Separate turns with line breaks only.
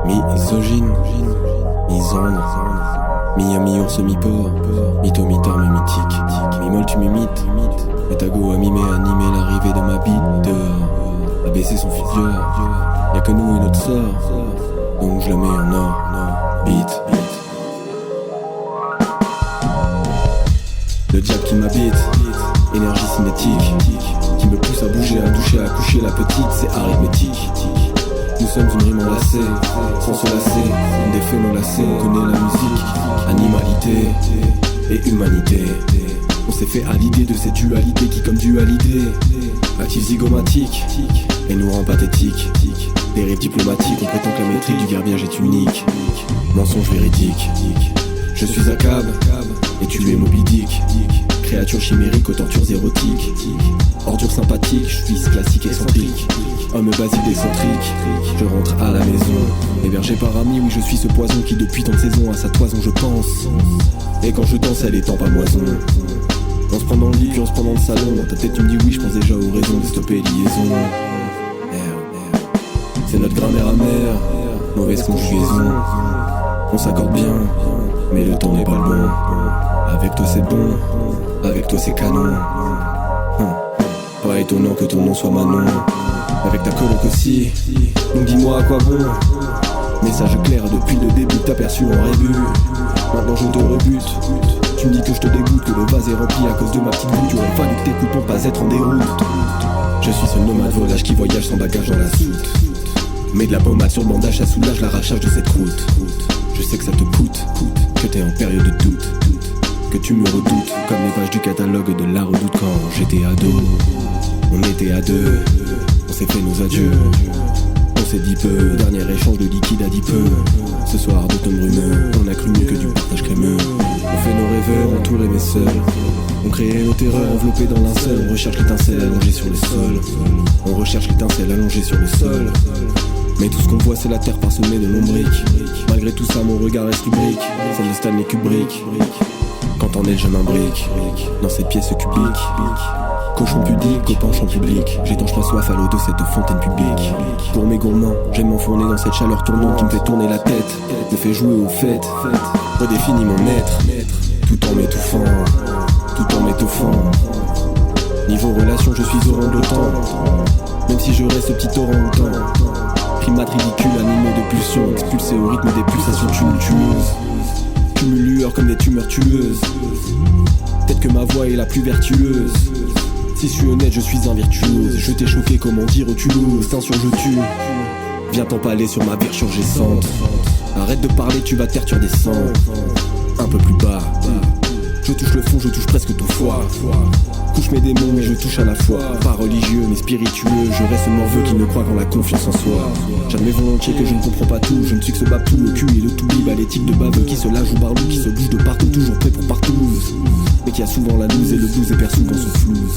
Misogyne, misandre, mi-ours, mi-porc, mytho-mitard, mi-mythique. Mi-molle, tu m'imites, Metago a mimé, animé l'arrivée de ma bite dehors. A baissé son figure, y'a que nous et notre sort, donc je la mets en or, beat. Le diable qui m'habite, énergie cinétique, qui me pousse à bouger, à toucher, à coucher la petite, c'est arithmétique. Nous sommes une rime enlacée, sans se lasser, des faits non lassés, on connaît la musique, animalité et humanité. On s'est fait à l'idée de cette dualité qui comme dualité active zygomatique et nous rend pathétiques. Dérive diplomatique, on prétend que la métrique du verbiage est unique. Mensonge véridique, je suis Akab et tu es Moby Dick. Créature chimérique aux tortures érotiques, ordure sympathique, je suis classique excentrique. Homme basique excentrique, je rentre à la maison. Hébergé par ami, oui je suis ce poison qui depuis tant de saisons à sa toison je pense. Et quand je danse elle est en pamoison. On se prend dans le lit puis on se prend dans le salon. Dans ta tête tu me dis oui, je pense déjà aux raisons de stopper liaison. C'est notre grammaire amère, mauvaise conjugaison. On s'accorde bien, mais le temps n'est pas le bon. Avec toi c'est bon, avec toi c'est canon. Pas étonnant que ton nom soit Manon. Avec ta coloc aussi, donc dis-moi à quoi bon. Message clair depuis le début, t'as perçu en rébut. Maintenant je te rebute. Tu me dis que je te dégoûte, que le vase est rempli à cause de ma petite goutte. J'aurais fallu que t'écoutes pour pas être en déroute. Je suis ce nomade volage qui voyage sans bagage dans la soute. Mets de la pommade sur le bandage, ça soulage l'arrachage de cette croûte. Je sais que ça te coûte, que t'es en période de doute, que tu me redoutes, comme les pages du catalogue de la redoute quand j'étais ado. On était à deux, on s'est fait nos adieux. On s'est dit peu, dernier échange de liquide à dit peu. Ce soir d'automne brumeux, on a cru mieux que du partage crémeux. On fait nos rêveurs, entourés mais seuls. On crée nos terreurs enveloppées dans linceul. On recherche l'étincelle allongée sur le sol. On recherche l'étincelle allongée sur le sol. Mais tout ce qu'on voit c'est la terre parsemée de lombriques. Malgré tout ça mon regard reste lubrique, celle de Stanley Kubrick. Quand on est je m'imbrique dans cette pièce cubique. Cochon pudique, au penchant public, j'étanche ma soif à l'eau de cette fontaine publique. Pour mes gourmands, j'aime m'enfourner dans cette chaleur tournante qui me fait tourner la tête, me fait jouer aux fêtes, redéfinis mon être, tout en m'étouffant, tout en m'étouffant. Niveau relation, je suis orang-outan, même si je reste petit orang-outan. Primate ridicule, animé de pulsions, expulsé au rythme des pulsations tumultueuses. Cumulueurs comme des tumeurs tueuses. Peut-être que ma voix est la plus vertueuse. Si je suis honnête, je suis un virtuose. Je t'ai choqué, comment dire au Toulouse. Tiens sur je tue. Viens t'empaler sur ma bière surgescente. Arrête de parler, tu vas taire, tu redescends. Un peu plus bas. Je touche le fond, je touche presque tout foie. Couche mes démons, mais je touche à la fois. Pas religieux, mais spiritueux. Je reste morveux qui ne croit qu'en la confiance en soi. J'admets volontiers que je ne comprends pas tout. Je ne suis que ce babtou, le cul et le toubib. L'éthique de baveux qui se lâche ou barlou, qui se bouge de partout, toujours prêt pour Partouze. Mais qui a souvent la loose et le blues est perçu dans son flouze.